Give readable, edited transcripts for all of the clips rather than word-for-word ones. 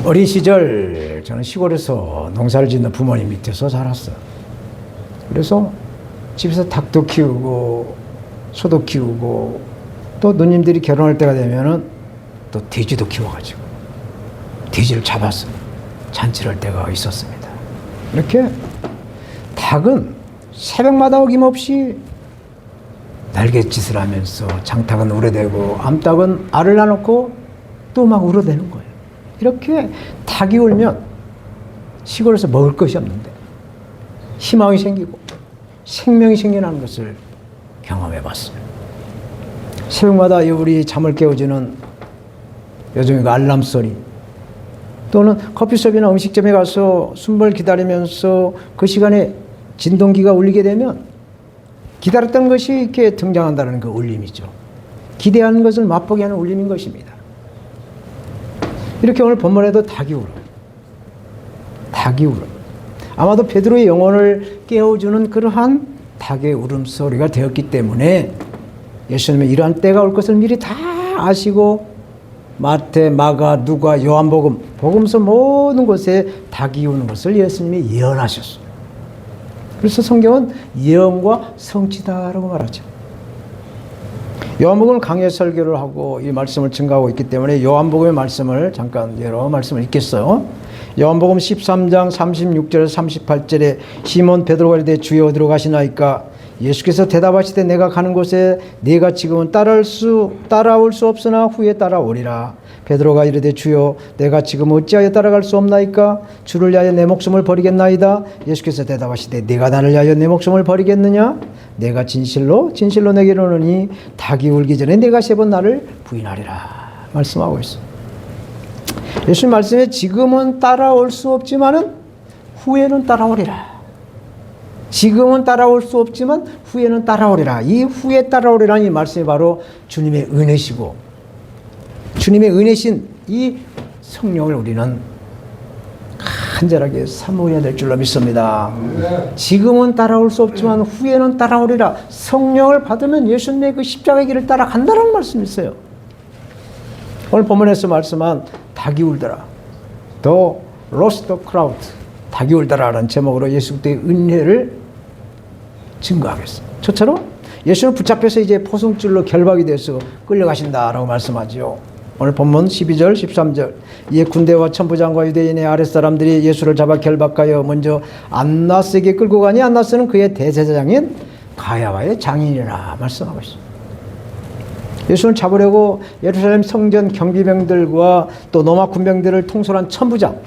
어린 시절 저는 시골에서 농사를 짓는 부모님 밑에서 자랐어요. 그래서 집에서 닭도 키우고 소도 키우고 또 누님들이 결혼할 때가 되면은 또 돼지도 키워가지고 돼지를 잡아서 잔치를 할 때가 있었습니다. 이렇게 닭은 새벽마다 어김없이 날갯짓을 하면서 장닭은 우려대고 암탉은 알을 낳아놓고 또 막 우려대는 거예요. 이렇게 닭이 울면 시골에서 먹을 것이 없는데 희망이 생기고 생명이 생겨나는 것을 경험해 봤어요. 새벽마다 우리 잠을 깨워주는 요즘에 그 알람 소리, 또는 커피숍이나 음식점에 가서 숨을 기다리면서 그 시간에 진동기가 울리게 되면 기다렸던 것이 이렇게 등장한다는 그 울림이죠. 기대하는 것을 맛보게 하는 울림인 것입니다. 이렇게 오늘 본문에도 닭이 울어. 닭이 울어. 아마도 베드로의 영혼을 깨워주는 그러한 닭의 울음소리가 되었기 때문에 예수님은 이러한 때가 올 것을 미리 다 아시고 마태, 마가, 누가, 요한복음, 복음서 모든 곳에 닭이 우는 것을 예수님이 예언하셨어요. 그래서 성경은 예언과 성취다라고 말하죠. 요한복음을 강해 설교를 하고 이 말씀을 증거하고 있기 때문에 요한복음의 말씀을 잠깐 여러 말씀을 읽겠어요. 요한복음 13장 36절에서 38절에 시몬 베드로가 이르되 주여 어디로 가시나이까? 예수께서 대답하시되 내가 가는 곳에 네가 지금은 따라올 수 없으나 후에 따라오리라. 베드로가 이르되 주여 내가 지금 어찌하여 따라갈 수 없나이까? 주를 위하여 내 목숨을 버리겠나이다. 예수께서 대답하시되 네가 나를 위하여 내 목숨을 버리겠느냐? 내가 진실로 내게 이르노니 닭이 울기 전에 네가 3번 나를 부인하리라 말씀하고 있어. 예수님 말씀에 지금은 따라올 수 없지만은 후에는 따라오리라. 지금은 따라올 수 없지만 후에는 따라오리라. 이 후에 따라오리라는 이 말씀이 바로 주님의 은혜시고 주님의 은혜신 이 성령을 우리는 간절하게 사모해야 될 줄로 믿습니다. 지금은 따라올 수 없지만 후에는 따라오리라. 성령을 받으면 예수님의 그 십자가의 길을 따라간다는 말씀이 있어요. 오늘 본문에서 말씀한 닭이 울더라. The Lost Crowd. 닭이 울더라라는 제목으로 예수 그리스도의 은혜를 증거하겠어요. 저처럼 예수를 붙잡혀서 이제 포승줄로 결박이 돼서 끌려가신다라고 말씀하지요. 오늘 본문 12절 13절 이에 군대와 천부장과 유대인의 아랫사람들이 예수를 잡아 결박하여 먼저 안나스에게 끌고 가니 안나스는 그의 대제사장인 가야바의 장인이라 말씀하고 있습니다. 예수를 잡으려고 예루살렘 성전 경비병들과 또 로마 군병들을 통솔한 천부장,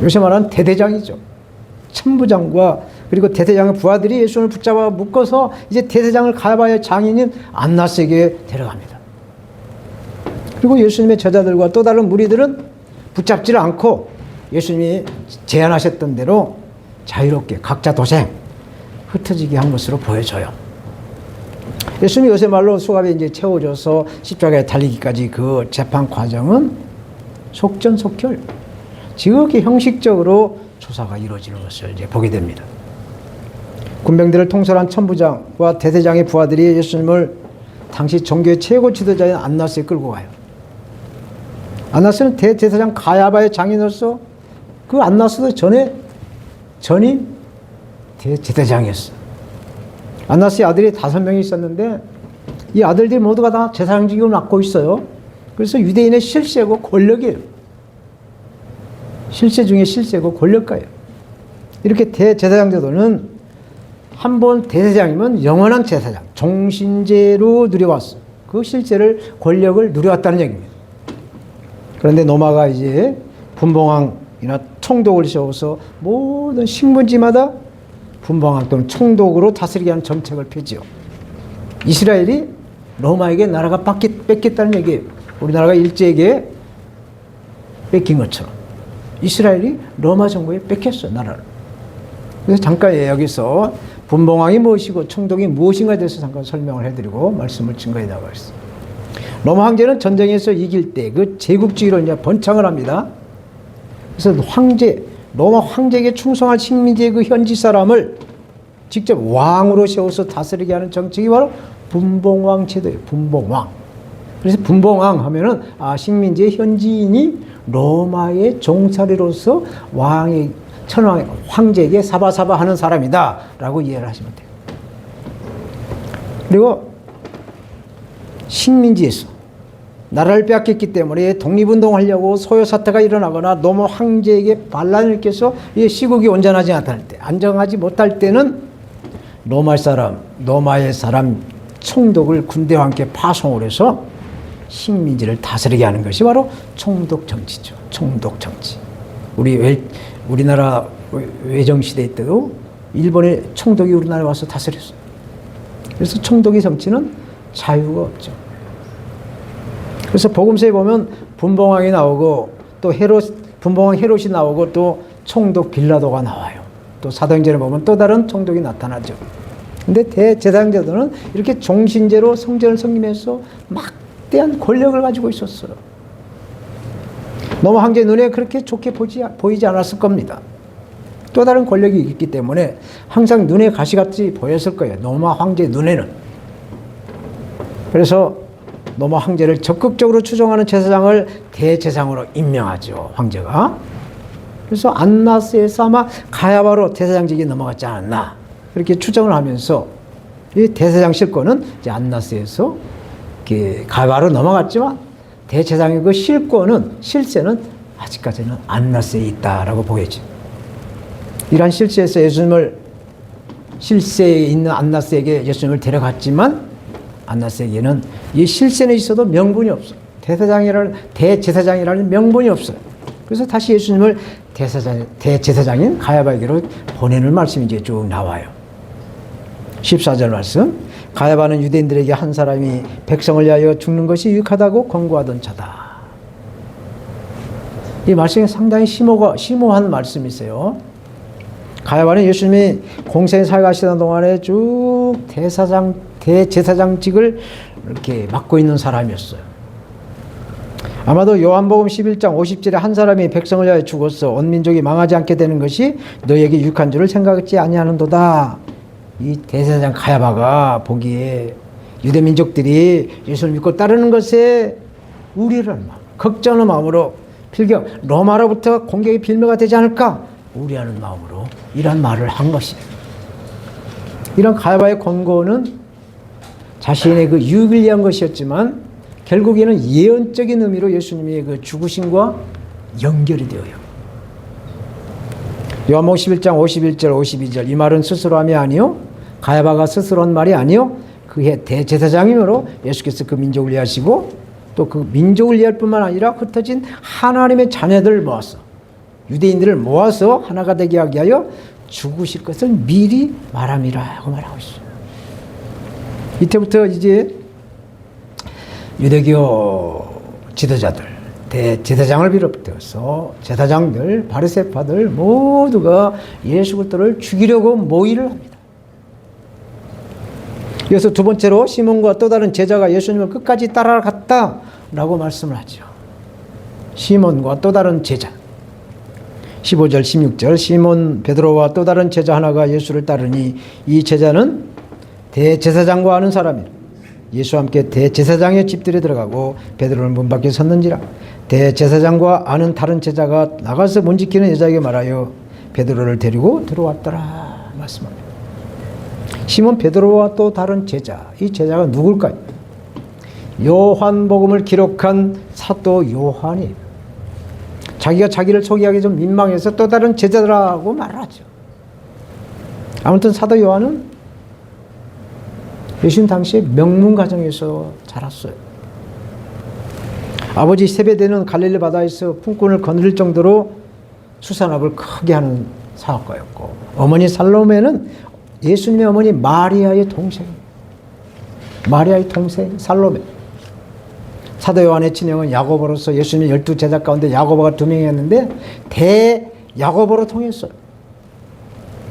요새 말하는 대대장이죠. 천부장과 그리고 대대장의 부하들이 예수를 붙잡아 묶어서 이제 대대장을 가야바의 장인인 안나스에게 데려갑니다. 그리고 예수님의 제자들과 또 다른 무리들은 붙잡지를 않고 예수님이 제안하셨던 대로 자유롭게 각자 도생 흩어지게 한 것으로 보여져요. 예수님이 요새 말로 수갑에 이제 채워져서 십자가에 달리기까지 그 재판 과정은 속전속결, 지극히 형식적으로 조사가 이루어지는 것을 이제 보게 됩니다. 군병들을 통솔한 천부장과 대대장의 부하들이 예수님을 당시 종교의 최고 지도자인 안나스에 끌고 가요. 안나스는 대제사장 가야바의 장인으로서 그 안나스도 전임 대제사장이었어요. 안나스의 아들이 5명이 있었는데 이 아들들이 모두가 다 제사장 직임을 맡고 있어요. 그래서 유대인의 실세고 권력이에요. 실세 중에 실세고 권력가예요. 이렇게 대제사장 제도는 한 번 대제사장이면 영원한 제사장, 종신제로 누려왔어요. 그 실세를 권력을 누려왔다는 얘기입니다. 그런데 로마가 이제 분봉왕이나 총독을 세워서 모든 식문지마다 분봉왕 또는 총독으로 다스리게 하는 정책을 펴지요. 이스라엘이 로마에게 나라가 뺏겼다는 얘기예요. 우리나라가 일제에게 뺏긴 것처럼 이스라엘이 로마 정부에 뺏겼어요, 나라를. 그래서 잠깐 여기서 분봉왕이 무엇이고 총독이 무엇인가에 대해서 잠깐 설명을 해드리고 말씀을 증거해 나가겠습니다. 로마 황제는 전쟁에서 이길 때 그 제국주의로 이제 번창을 합니다. 그래서 로마 황제에게 충성한 식민지의 그 현지 사람을 직접 왕으로 세워서 다스리게 하는 정책이 바로 분봉왕 제도예요. 분봉왕. 그래서 분봉왕 하면은 식민지의 현지인이 로마의 종살이로서 왕의 천왕 황제에게 사바사바 하는 사람이다라고 이해를 하시면 돼요. 그리고 식민지에서 나라를 빼앗겼기 때문에 독립운동하려고 소요사태가 일어나거나 너무 황제에게 반란을 일으켜서 시국이 온전하지 못할 때, 안정하지 못할 때는 로마의 사람 총독을 군대와 함께 파송을 해서 식민지를 다스리게 하는 것이 바로 총독 정치죠. 총독 정치. 우리나라 외정시대 때도 일본의 총독이 우리나라에 와서 다스렸어요. 그래서 총독의 정치는 자유가 없죠. 그래서 복음서에 보면 분봉왕이 나오고 또 분봉왕 헤롯이 나오고 또 총독 빌라도가 나와요. 또 사도행전에 보면 또 다른 총독이 나타나죠. 근데 대제사장들은 이렇게 종신제로 성전을 섬기면서 막대한 권력을 가지고 있었어요. 로마 황제 눈에 그렇게 좋게 보이지 않았을 겁니다. 또 다른 권력이 있기 때문에 항상 눈에 가시같이 보였을 거예요. 로마 황제 눈에는. 그래서 로마 황제를 적극적으로 추종하는 제사장을 대제사장으로 임명하죠. 황제가. 그래서 안나스에서 아마 가야바로 대제사장직이 넘어갔지 않았나. 그렇게 추정을 하면서 이 대제사장 실권은 이제 안나스에서 가야바로 넘어갔지만 대제사장의 그 실세는 아직까지는 안나스에 있다라고 보여져. 이러한 실세에서 실세에 있는 안나스에게 예수님을 데려갔지만 안나스에게는 이 실세는 있어도 명분이 없어요. 대제사장이라는 명분이 없어요. 그래서 다시 예수님을 대제사장인 가야바에게로 보내는 말씀이 이제 쭉 나와요. 14절 말씀. 가야바는 유대인들에게 한 사람이 백성을 위하여 죽는 것이 유익하다고 권고하던 자다. 이 말씀이 상당히 심오한 말씀이세요. 가야바는 예수님이 공생에 살아가시던 동안에 쭉 대제사장직을 이렇게 맡고 있는 사람이었어요. 아마도 요한복음 11장 50절에 한 사람이 백성을 위하여 죽었어 온 민족이 망하지 않게 되는 것이 너에게 유익한 줄을 생각하지 아니하는도다. 이 대제사장 가야바가 보기에 유대 민족들이 예수를 믿고 따르는 것에 우려하는 마음, 걱정하는 마음으로 필경 로마로부터 공격의 빌미가 되지 않을까 우려하는 마음으로 이런 말을 한 것이에요. 이런 가야바의 권고는 자신의 그 유익을 위한 것이었지만 결국에는 예언적인 의미로 예수님의 그 죽으심과 연결이 되어요. 요한복음 11장 51절 52절 이 말은 스스로 함이 아니요 가야바가 스스로 한 말이 아니요 그의 대제사장이므로 예수께서 그 민족을 위하시고 또 그 민족을 위할 뿐만 아니라 흩어진 하나님의 자녀들을 모아서 유대인들을 모아서 하나가 되게 하게 하여 죽으실 것을 미리 말함이라고 말하고 있어요. 이때부터 이제 유대교 지도자들 대제사장을 비롯해서 제사장들 바리새파들 모두가 예수 그리스도를 죽이려고 모의를 합니다. 이어서 두 번째로 시몬과 또 다른 제자가 예수님을 끝까지 따라갔다라고 말씀을 하죠. 시몬과 또 다른 제자 15절 16절 시몬 베드로와 또 다른 제자 하나가 예수를 따르니 이 제자는 대제사장과 아는 사람이라. 예수와 함께 대제사장의 집들에 들어가고 베드로는 문 밖에 섰는지라. 대제사장과 아는 다른 제자가 나가서 문 지키는 여자에게 말하여 베드로를 데리고 들어왔더라 말씀합니다. 시몬 베드로와 또 다른 제자, 이 제자가 누굴까요? 요한복음을 기록한 사도 요한이에요. 자기가 자기를 소개하기 좀 민망해서 또 다른 제자라고 말을 하죠. 아무튼 사도 요한은 예수님 당시에 명문 가정에서 자랐어요. 아버지 세베대는 갈릴리 바다에서 품꾼을 거느릴 정도로 수산업을 크게 하는 사업가였고 어머니 살로메는 예수님의 어머니 마리아의 동생입니다. 마리아의 동생 살로메. 사도 요한의 친형은 야고보로서 예수님의 12제자 가운데 야고보가 2명이었는데 대야고보로 통했어요.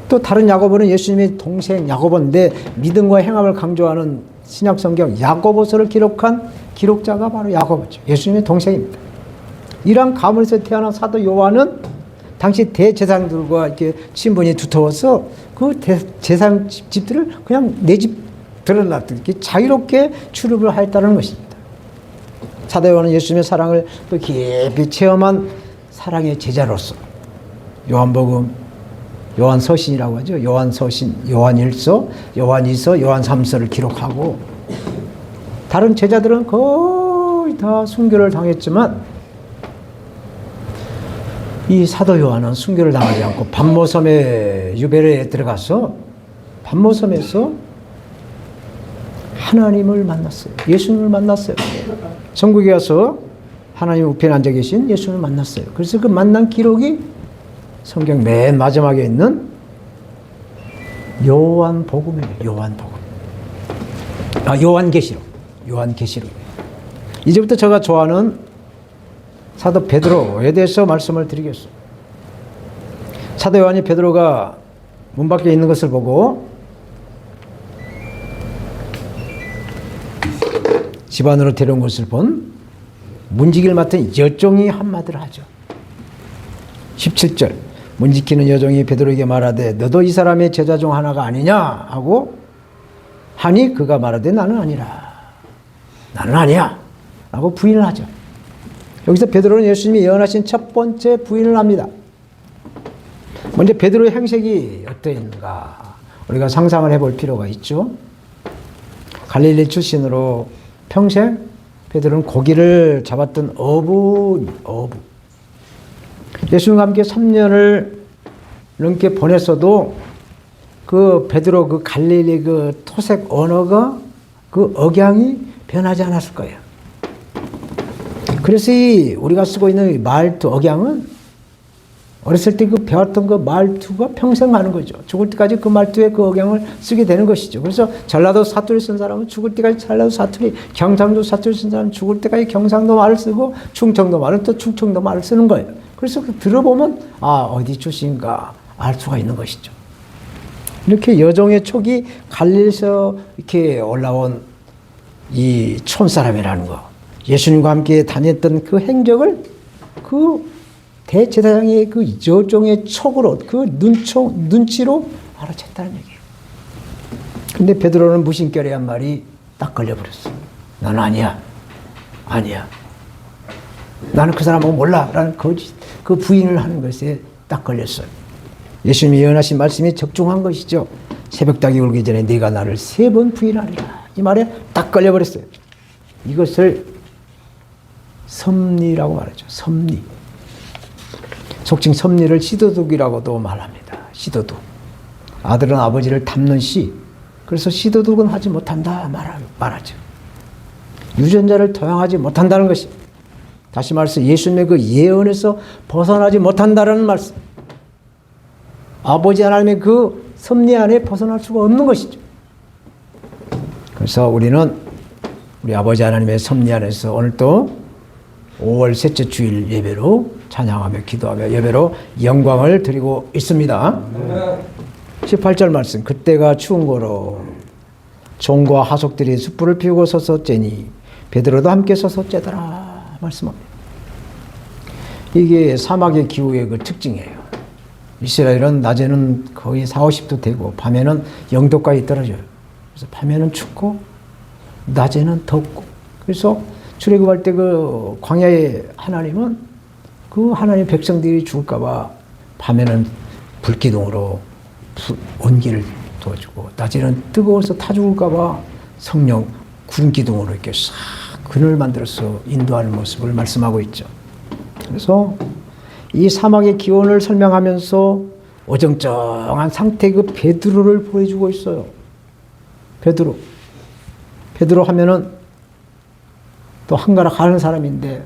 또 다른 야고보는 예수님의 동생 야고보인데 믿음과 행함을 강조하는 신약성경 야고보서를 기록한 기록자가 바로 야고보죠. 예수님의 동생입니다. 이러한 가문에서 태어난 사도 요한은 당시 대제사장들과 이렇게 친분이 두터워서 그 대제사장 집들을 그냥 내 집 들어놨듯 이렇게 자유롭게 출입을 했다는 것입니다. 사도 요한은 예수님의 사랑을 또 깊이 체험한 사랑의 제자로서 요한복음, 요한서신이라고 하죠. 요한서신, 요한일서, 요한이서, 요한삼서를 기록하고 다른 제자들은 거의 다 순교를 당했지만 이 사도 요한은 순교를 당하지 않고 반모섬에 유배로에 들어가서 반모섬에서 하나님을 만났어요. 예수님을 만났어요. 천국에 가서 하나님 우편에 앉아 계신 예수님을 만났어요. 그래서 그 만난 기록이 성경 맨 마지막에 있는 요한복음이에요. 요한복음. 요한계시록. 요한계시록. 이제부터 제가 좋아하는 사도 베드로에 대해서 말씀을 드리겠습니다. 사도 요한이 베드로가 문 밖에 있는 것을 보고 집 안으로 데려온 것을 본 문지기를 맡은 여종이 한마디를 하죠. 17절 문지기는 여종이 베드로에게 말하되 너도 이 사람의 제자 중 하나가 아니냐 하고 하니 그가 말하되 나는 아니라 나는 아니야 라고 부인을 하죠. 여기서 베드로는 예수님이 예언하신 첫 번째 부인을 합니다. 먼저 베드로의 행색이 어떠했는가 우리가 상상을 해볼 필요가 있죠. 갈릴리 출신으로 평생 베드로는 고기를 잡았던 어부. 예수님과 함께 3년을 넘게 보냈어도 그 베드로 그 갈릴리 그 토색 언어가 그 억양이 변하지 않았을 거예요. 그래서 이 우리가 쓰고 있는 말투 억양은 어렸을 때 그 배웠던 그 말투가 평생 가는 거죠. 죽을 때까지 그 말투에 그 억양을 쓰게 되는 것이죠. 그래서 전라도 사투리 쓴 사람은 죽을 때까지 전라도 사투리, 경상도 사투리 쓴 사람은 죽을 때까지 경상도 말을 쓰고 충청도 말은 또 충청도 말을 쓰는 거예요. 그래서 들어보면 어디 출신인가 알 수가 있는 것이죠. 이렇게 여종의 촉이 갈릴리에서 이렇게 올라온 이 촌사람이라는 거, 예수님과 함께 다녔던 그 행적을 그 대제사장의 그 여종의 촉으로 그 눈치로 알아챘다는 얘기예요. 근데 베드로는 무심결에 한 말이 딱 걸려버렸어. 나는 아니야. 나는 그 사람하고 몰라. 라는 거짓, 그 부인을 하는 것에 딱 걸렸어요. 예수님이 예언하신 말씀이 적중한 것이죠. 새벽닭이 울기 전에 네가 나를 3번 부인하리라. 이 말에 딱 걸려버렸어요. 이것을 섭리라고 말하죠. 섭리. 속칭 섭리를 시도둑이라고도 말합니다. 시도둑. 아들은 아버지를 닮는 씨. 그래서 시도둑은 하지 못한다 말하죠. 유전자를 토양하지 못한다는 것이. 다시 말해서 예수님의 그 예언에서 벗어나지 못한다는 말씀. 아버지 하나님의 그 섭리 안에 벗어날 수가 없는 것이죠. 그래서 우리는 우리 아버지 하나님의 섭리 안에서 오늘 또 5월 셋째 주일 예배로 찬양하며 기도하며 예배로 영광을 드리고 있습니다. 18절 말씀. 그때가 추운 거로 종과 하속들이 숯불을 피우고 섰었제니 베드로도 함께 섰었제더라 말씀합니다. 이게 사막의 기후의 그 특징이에요. 이스라엘은 낮에는 거의 40, 50도 되고 밤에는 0도까지 떨어져요. 그래서 밤에는 춥고 낮에는 덥고. 그래서 출애굽할 때 그 광야의 하나님은 그 하나님 백성들이 죽을까 봐 밤에는 불기둥으로 온기를 도와주고 낮에는 뜨거워서 타 죽을까 봐 성령 구름기둥으로 이렇게 싹 그늘 만들어서 인도하는 모습을 말씀하고 있죠. 그래서 이 사막의 기온을 설명하면서 어정쩡한 상태의 그 베드로를 보여주고 있어요. 베드로 하면은 또 한가락 하는 사람인데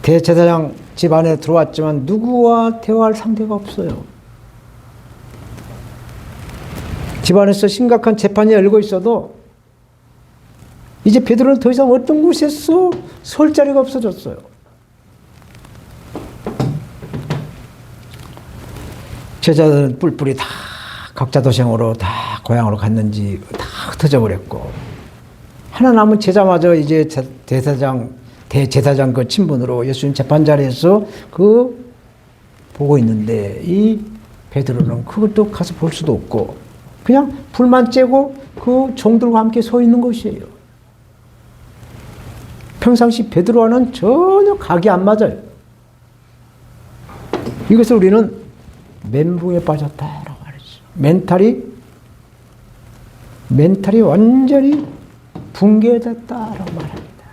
대제사장 집안에 들어왔지만 누구와 대화할 상대가 없어요. 집안에서 심각한 재판이 열리고 있어도 이제 베드로는 더 이상 어떤 곳에서 설 자리가 없어졌어요. 제자들은 뿔뿔이 다 각자 도생으로 다 고향으로 갔는지 다 흩어져 버렸고 하나 남은 제자마저 이제 대제사장 그 친분으로 예수님 재판 자리에서 그 보고 있는데 이 베드로는 그것도 가서 볼 수도 없고 그냥 불만 쬐고 그 종들과 함께 서 있는 것이에요. 평상시 베드로와는 전혀 각이 안 맞아요. 이것을 우리는 멘붕에 빠졌다라고 말이죠. 멘탈이 완전히 붕괴됐다라고 말합니다.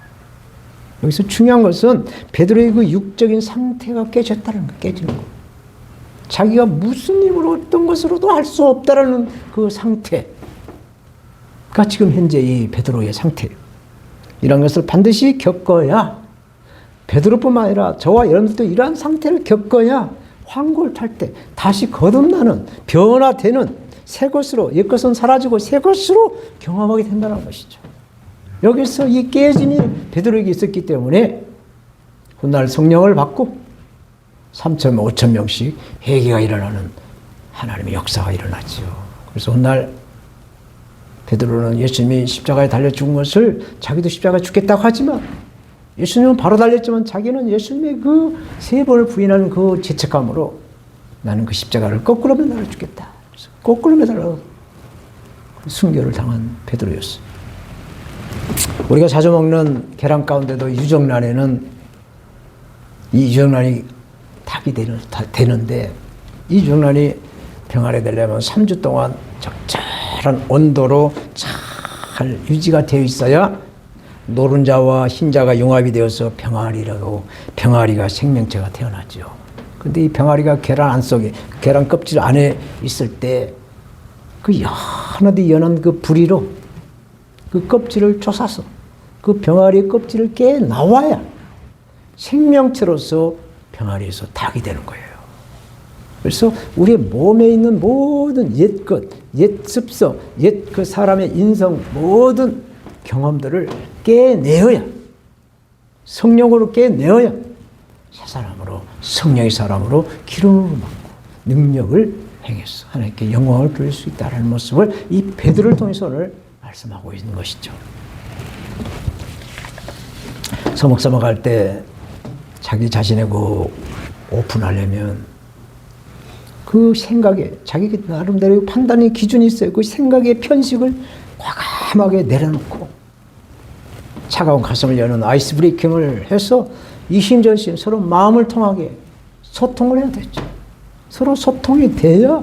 여기서 중요한 것은 베드로의 그 육적인 상태가 깨졌다는 거, 깨지는 거. 자기가 무슨 힘으로 어떤 것으로도 할 수 없다라는 그 상태가 지금 현재 이 베드로의 상태예요. 이런 것을 반드시 겪어야, 베드로뿐만 아니라 저와 여러분들도 이러한 상태를 겪어야 환골 탈 때 다시 거듭나는, 변화되는 새 것으로, 옛것은 사라지고 새 것으로 경험하게 된다는 것이죠. 여기서 이 깨짐이 베드로에게 있었기 때문에 훗날 성령을 받고 3천, 5천 명씩 회개가 일어나는 하나님의 역사가 일어났죠. 그래서 훗날 베드로는 예수님이 십자가에 달려 죽은 것을 자기도 십자가에 죽겠다고 하지만, 예수님은 바로 달렸지만 자기는 예수님의 그 세 번을 부인하는 그 죄책감으로 나는 그 십자가를 거꾸로 매달아 죽겠다. 그래서 거꾸로 매달아 순교를 당한 베드로였어요. 우리가 자주 먹는 계란 가운데도 유정란에는 이 유정란이 닭이 되는데, 이 유정란이 병아리 되려면 3주 동안 적절한 온도로 잘 유지가 되어 있어야 노른자와 흰자가 융합이 되어서 병아리가 생명체가 태어나죠. 근데 이 병아리가 계란 안 속에, 계란 껍질 안에 있을 때 그 연하디 연한 그 부리로 그 껍질을 쪼사서 그 병아리의 껍질을 깨 나와야 생명체로서 병아리에서 닭이 되는 거예요. 그래서 우리의 몸에 있는 모든 옛 것, 옛 습성, 옛 그 사람의 인성, 모든 경험들을 깨내어야, 성령으로 깨내어야 새 사람으로, 성령의 사람으로 기름을 받고 능력을 행해서 하나님께 영광을 돌릴 수 있다는 모습을 이 베드로를 통해서 오늘 말씀하고 있는 것이죠. 서목서목 할 때 자기 자신의 그 오픈하려면 그 생각에, 자기 나름대로 판단의 기준이 있어요. 그 생각의 편식을 과감하게 내려놓고 차가운 가슴을 여는 아이스 브레이킹을 해서 이심전심 서로 마음을 통하게 소통을 해야 되죠. 서로 소통이 돼야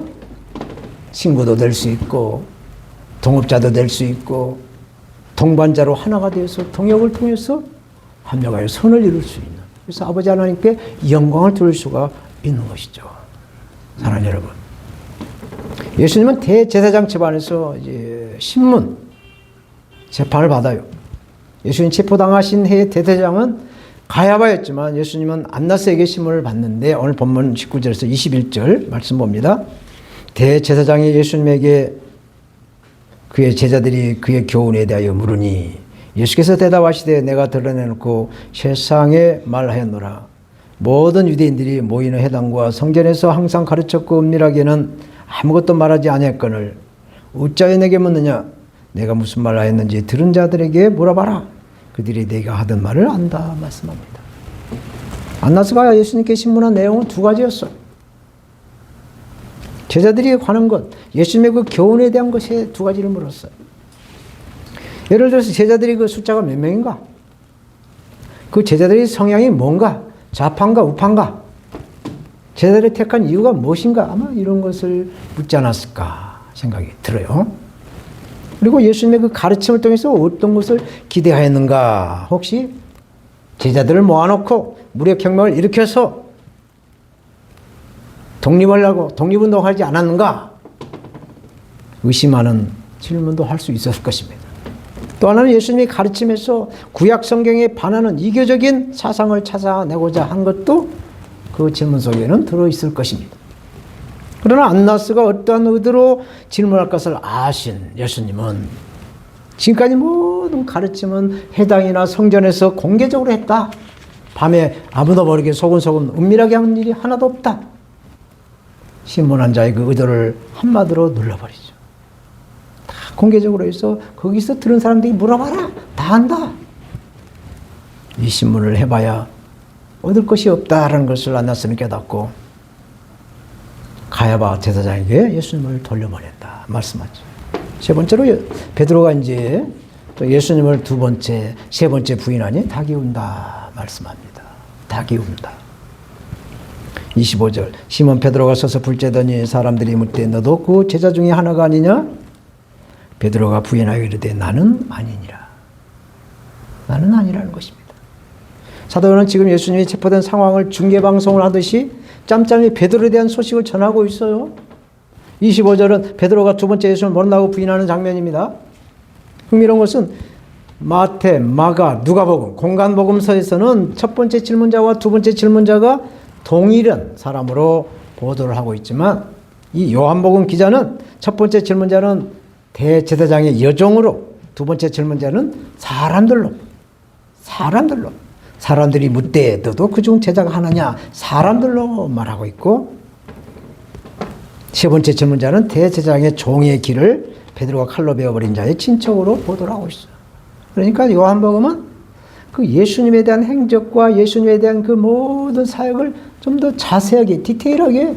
친구도 될 수 있고 동업자도 될 수 있고 동반자로 하나가 되어서 동역을 통해서 합력하여 선을 이룰 수 있는, 그래서 아버지 하나님께 영광을 돌릴 수가 있는 것이죠. 사랑하는 여러분, 예수님은 대제사장 집안에서 이제 신문 재판을 받아요. 예수님 체포당하신 해의 대제사장은 가야바였지만 예수님은 안나스에게 신문을 받는데, 오늘 본문 19절에서 21절 말씀 봅니다. 대제사장이 예수님에게 그의 제자들이 그의 교훈에 대하여 물으니 예수께서 대답하시되 내가 드러내놓고 세상에 말하였노라. 모든 유대인들이 모이는 회당과 성전에서 항상 가르쳤고 은밀하게는 아무것도 말하지 아니했거늘 어찌하여 내게 묻느냐. 내가 무슨 말을 하였는지 들은 자들에게 물어봐라. 그들이 내가 하던 말을 안다 말씀합니다. 안나스가 예수님께 신문한 내용은 두 가지였어요. 제자들이 관한 것, 예수님의 그 교훈에 대한 것에 두 가지를 물었어요. 예를 들어서 제자들이 그 숫자가 몇 명인가? 그 제자들의 성향이 뭔가? 좌파인가 우파인가? 제자들이 택한 이유가 무엇인가? 아마 이런 것을 묻지 않았을까 생각이 들어요. 그리고 예수님의 그 가르침을 통해서 어떤 것을 기대하였는가? 혹시 제자들을 모아놓고 무력혁명을 일으켜서 독립운동하지 않았는가? 의심하는 질문도 할 수 있었을 것입니다. 또 하나는 예수님의 가르침에서 구약 성경에 반하는 이교적인 사상을 찾아내고자 한 것도 그 질문 속에는 들어있을 것입니다. 그러나 안나스가 어떠한 의도로 질문할 것을 아신 예수님은 지금까지 모든 가르침은 회당이나 성전에서 공개적으로 했다. 밤에 아무도 모르게 소근소근 은밀하게 한 일이 하나도 없다. 신문한 자의 그 의도를 한마디로 눌러버리죠. 다 공개적으로 해서 거기서 들은 사람들이 물어봐라. 다 안다. 이 신문을 해봐야 얻을 것이 없다라는 것을 안나스는 깨닫고 가야바 제사장에게 예수님을 돌려보냈다 말씀하죠. 세 번째로 베드로가 이제 또 예수님을 두 번째, 세 번째 부인하니 닭이 운다 말씀합니다. 닭이 운다. 25절 시몬 베드로가 서서 불재더니 사람들이 묻되 너도 그 제자 중에 하나가 아니냐? 베드로가 부인하여 이르되 나는 아니니라. 나는 아니라는 것입니다. 사도 요한은 지금 예수님이 체포된 상황을 중계방송을 하듯이 짬짬이 베드로에 대한 소식을 전하고 있어요. 25절은 베드로가 두 번째 예수를 모른다고 부인하는 장면입니다. 흥미로운 것은 마태, 마가, 누가복음, 공간복음서에서는 첫 번째 질문자와 두 번째 질문자가 동일한 사람으로 보도를 하고 있지만 이 요한복음 기자는 첫 번째 질문자는 대제사장의 여종으로 두 번째 질문자는 사람들이 묻되 너도 그중 제자가 하나냐 사람들로 말하고 있고 세 번째 질문자는 대제사장의 종의 길을 베드로가 칼로 베어버린 자의 친척으로 보도를 하고 있어요. 그러니까 요한복음은 그 예수님에 대한 행적과 예수님에 대한 그 모든 사역을 좀 더 자세하게 디테일하게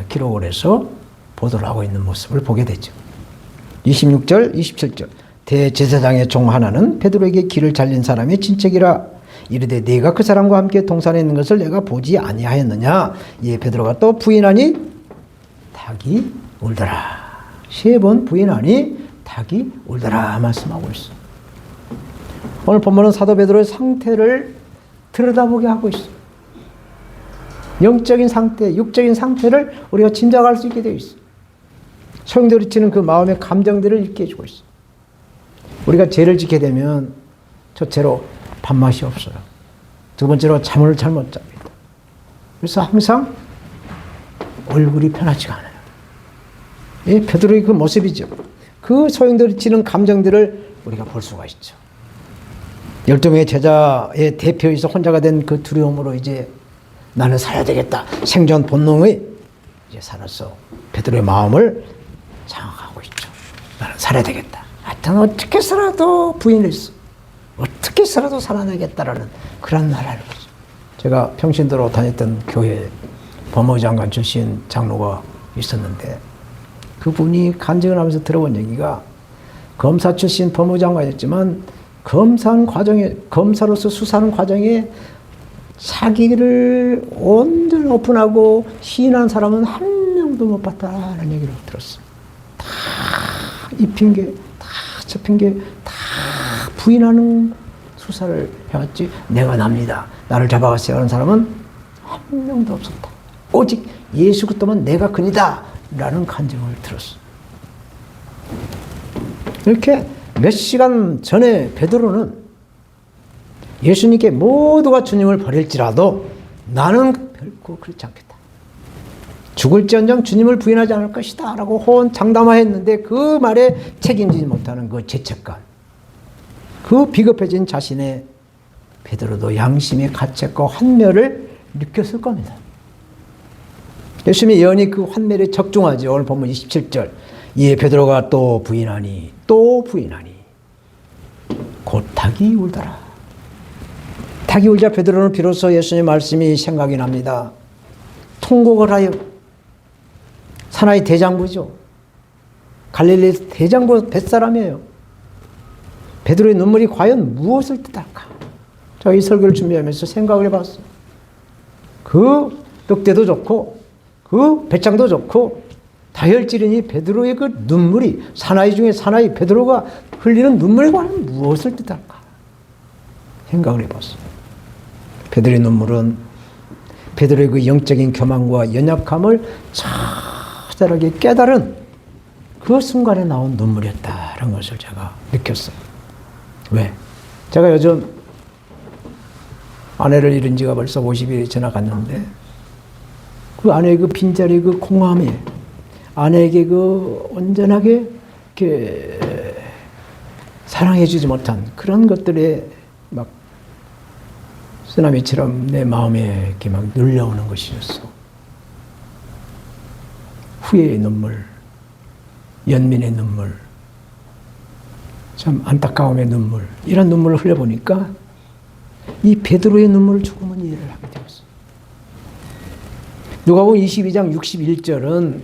기록을 해서 보도를 하고 있는 모습을 보게 되죠. 26절 27절 대제사장의 종 하나는 베드로에게 길을 잘린 사람의 친척이라 이르되 네가 그 사람과 함께 동산에 있는 것을 내가 보지 아니하였느냐. 이에 베드로가 또 부인하니 닭이 울더라. 세 번 부인하니 닭이 울더라 말씀하고 있어. 오늘 본문은 사도 베드로의 상태를 들여다보게 하고 있어. 영적인 상태, 육적인 상태를 우리가 짐작할 수 있게 되어 있어. 소용돌이치는 그 마음의 감정들을 읽게 해주고 있어. 우리가 죄를 짓게 되면 첫째로 밥맛이 없어요. 두 번째로 잠을 잘 못 잡니다. 그래서 항상 얼굴이 편하지가 않아요. 이 베드로의 그 모습이죠. 그 소용돌이치는 감정들을 우리가 볼 수가 있죠. 12명의 제자의 대표이서 혼자가 된 그 두려움으로 이제 나는 살아야 되겠다. 생존 본능의 이제 살아서 베드로의 마음을 장악하고 있죠. 나는 살아야 되겠다. 하여튼 어떻게 살아도 부인했어. 어떻게 살아도 살아내겠다라는 그런 나라를 거죠. 제가 평신도로 다녔던 교회 법무장관 출신 장로가 있었는데 그분이 간증을 하면서 들어본 얘기가 검사 출신 법무장관이었지만 검사로서 수사하는 과정에 사기를 온전히 오픈하고 시인한 사람은 한 명도 못 봤다는 얘기를 들었어요. 다 이 핑계, 다 저 핑계, 다 부인하는 수사를 해왔지 내가 납니다. 나를 잡아갔어요 하는 사람은 한 명도 없었다. 오직 예수 그리스도만 내가 그니다 라는 간증을 들었어요. 이렇게 몇 시간 전에 베드로는 예수님께 모두가 주님을 버릴지라도 나는 결코 그렇지 않겠다. 죽을지언정 주님을 부인하지 않을 것이다 라고 호언장담하였는데 그 말에 책임지지 못하는 그 죄책감, 그 비겁해진 자신의 베드로도 양심의 가책과 환멸을 느꼈을 겁니다. 예수님의 예언이 그 환멸에 적중하죠. 오늘 본문 27절 이에 베드로가 또 부인하니 곧 닭이 울더라. 닭이 울자 베드로는 비로소 예수님의 말씀이 생각이 납니다. 통곡을 하여 사나이 대장부죠. 갈릴리 대장부 뱃사람이에요. 베드로의 눈물이 과연 무엇을 뜻할까? 제가 이 설교를 준비하면서 생각을 해봤어요. 그 늑대도 좋고 그 배짱도 좋고 다혈질이니 베드로의 그 눈물이 사나이 중에 사나이 베드로가 흘리는 눈물에 관한 무엇을 뜻할까? 생각을 해봤어요. 베드로의 눈물은 베드로의 그 영적인 교만과 연약함을 처절하게 깨달은 그 순간에 나온 눈물이었다는 것을 제가 느꼈어요. 왜? 제가 요즘 아내를 잃은 지가 벌써 50일이 지나갔는데 그 아내의 그 빈자리 그 공허함이 아내에게 그 온전하게 이렇게 사랑해주지 못한 그런 것들에 막 쓰나미처럼 내 마음에 이렇게 막 눌려오는 것이었어. 후회의 눈물, 연민의 눈물, 참 안타까움의 눈물, 이런 눈물을 흘려보니까 이 베드로의 눈물을 조금은 이해를 하게 되었어. 누가복음 22장 61절은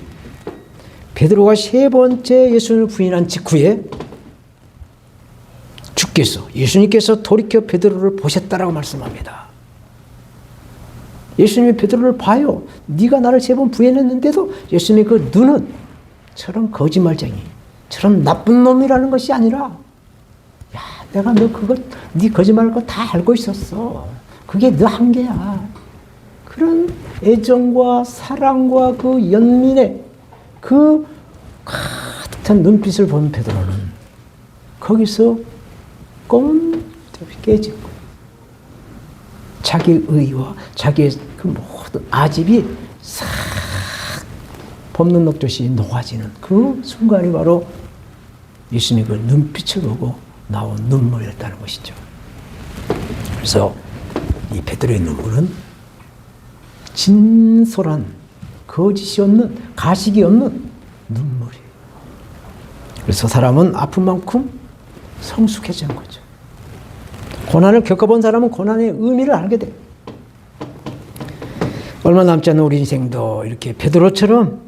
베드로가 세 번째 예수님을 부인한 직후에 예수님께서 돌이켜 베드로를 보셨다라고 말씀합니다. 예수님이 베드로를 봐요. 네가 나를 3번 부인했는데도 예수님의 그 눈은 저런 거짓말쟁이, 저런 나쁜 놈이라는 것이 아니라 야, 내가 너 그거 네 거짓말할 거 다 알고 있었어. 그게 너 한계야. 그런 애정과 사랑과 그 연민의 그 가득한 눈빛을 본 베드로는 거기서 꼼짝없이 깨지고 자기 의와 자기의 그 모든 아집이 싹 볶는 녹듯이 녹아지는 그 순간이 바로 예수님이 그 눈빛을 보고 나온 눈물이었다는 것이죠. 그래서 이 베드로의 눈물은 진솔한 거짓이 없는 가식이 없는 눈물이에요. 그래서 사람은 아픈 만큼 성숙해지는 거죠. 고난을 겪어본 사람은 고난의 의미를 알게 돼요. 얼마 남지 않은 우리 인생도 이렇게 베드로처럼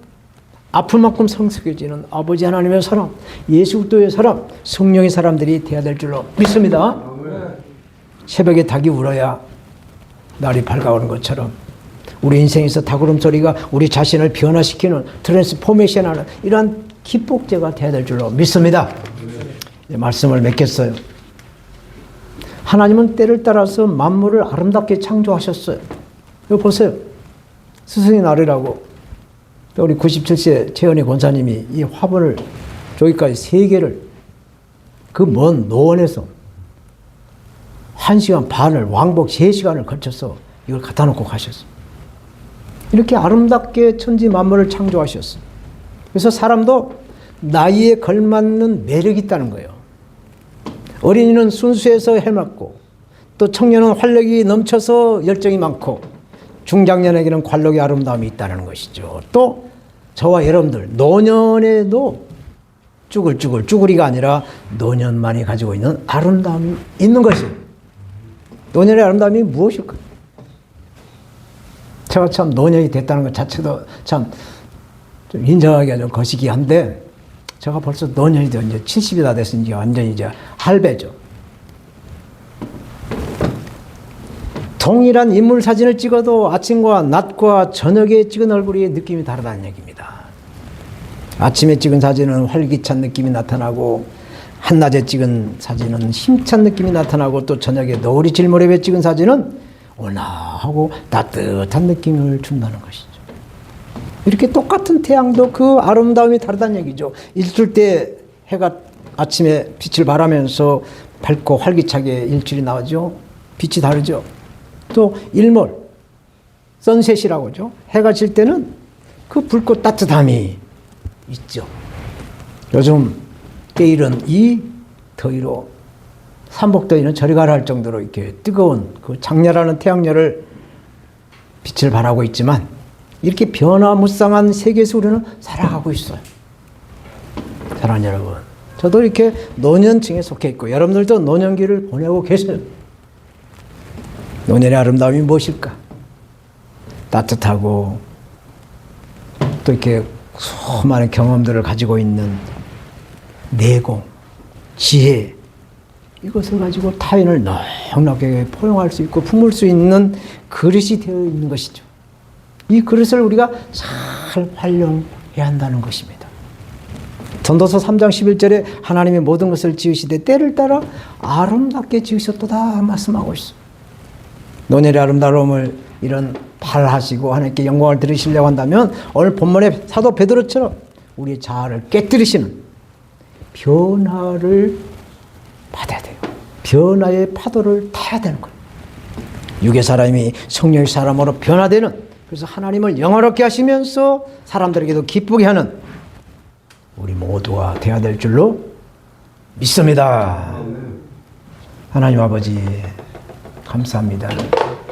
아픈 만큼 성숙해지는 아버지 하나님의 사람, 예수 그리스도의 사람, 성령의 사람들이 되어야 될 줄로 믿습니다. 새벽에 닭이 울어야 날이 밝아오는 것처럼 우리 인생에서 닭울음 소리가 우리 자신을 변화시키는 트랜스포메이션하는 이러한 기폭제가 되어야 될 줄로 믿습니다. 말씀을 맺겠어요. 하나님은 때를 따라서 만물을 아름답게 창조하셨어요. 이거 보세요. 스승의 날이라고 우리 97세 최은희 권사님이 이 화분을 저기까지 3개를 그 먼 노원에서 1시간 반을 왕복 3시간을 걸쳐서 이걸 갖다 놓고 가셨어요. 이렇게 아름답게 천지 만물을 창조하셨어요. 그래서 사람도 나이에 걸맞는 매력이 있다는 거예요. 어린이는 순수해서 해맑고 또 청년은 활력이 넘쳐서 열정이 많고 중장년에게는 관록의 아름다움이 있다는 것이죠. 또 저와 여러분들 노년에도 쭈글쭈글이가 아니라 노년만이 가지고 있는 아름다움이 있는 것이에요. 노년의 아름다움이 무엇일까요? 제가 참 노년이 됐다는 것 자체도 참 좀 인정하기가 좀 거시기한데 제가 벌써 노년이 되어 이제 70이 다 돼서 이제 완전히 이제 할배죠. 동일한 인물 사진을 찍어도 아침과 낮과 저녁에 찍은 얼굴이 느낌이 다르다는 얘기입니다. 아침에 찍은 사진은 활기찬 느낌이 나타나고 한낮에 찍은 사진은 힘찬 느낌이 나타나고 또 저녁에 노을이 질 무렵에 찍은 사진은 온화하고 따뜻한 느낌을 준다는 것이죠. 이렇게 똑같은 태양도 그 아름다움이 다르다는 얘기죠. 일출 때 해가 아침에 빛을 발하면서 밝고 활기차게 일출이 나오죠. 빛이 다르죠. 또 일몰, 선셋이라고 하죠. 해가 질 때는 그 붉고 따뜻함이 있죠. 요즘 때일은 이 더위로 삼복더위는 저리 가라 할 정도로 이렇게 뜨거운 그 장렬하는 태양열을 빛을 발하고 있지만 이렇게 변화무쌍한 세계에서 우리는 살아가고 있어요. 사랑하는 여러분, 저도 이렇게 노년층에 속해 있고 여러분들도 노년기를 보내고 계세요. 노년의 아름다움이 무엇일까? 따뜻하고 또 이렇게 수많은 경험들을 가지고 있는 내공, 지혜, 이것을 가지고 타인을 넉넉하게 포용할 수 있고 품을 수 있는 그릇이 되어 있는 것이죠. 이 그릇을 우리가 잘 활용해야 한다는 것입니다. 전도서 3장 11절에 하나님이 모든 것을 지으시되 때를 따라 아름답게 지으셨도다 말씀하고 있어요. 노년의 아름다움을 이런 발하시고 하나님께 영광을 드리시려고 한다면 오늘 본문의 사도 베드로처럼 우리의 자아를 깨뜨리시는 변화를 받아야 돼요. 변화의 파도를 타야 되는 거예요. 육의 사람이 성령의 사람으로 변화되는, 그래서 하나님을 영화롭게 하시면서 사람들에게도 기쁘게 하는 우리 모두가 되어야 될 줄로 믿습니다. 하나님 아버지 감사합니다.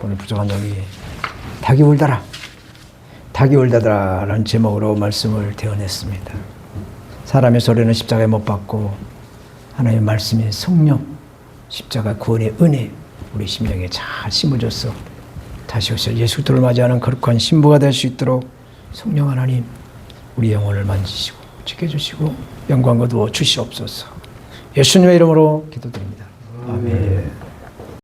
오늘 부족한 여기 닭이 울더라, 닭이 울다더라 라는 제목으로 말씀을 대언했습니다. 사람의 소리는 십자가에 못 박고 하나님의 말씀이 성령, 십자가 구원의 은혜 우리 심령에 잘 심어줘서 다시 오셔 예수 그리스도를 맞이하는 거룩한 신부가 될 수 있도록 성령 하나님 우리 영혼을 만지시고 지켜주시고 영광과 도와 주시옵소서. 예수님의 이름으로 기도드립니다. 아멘.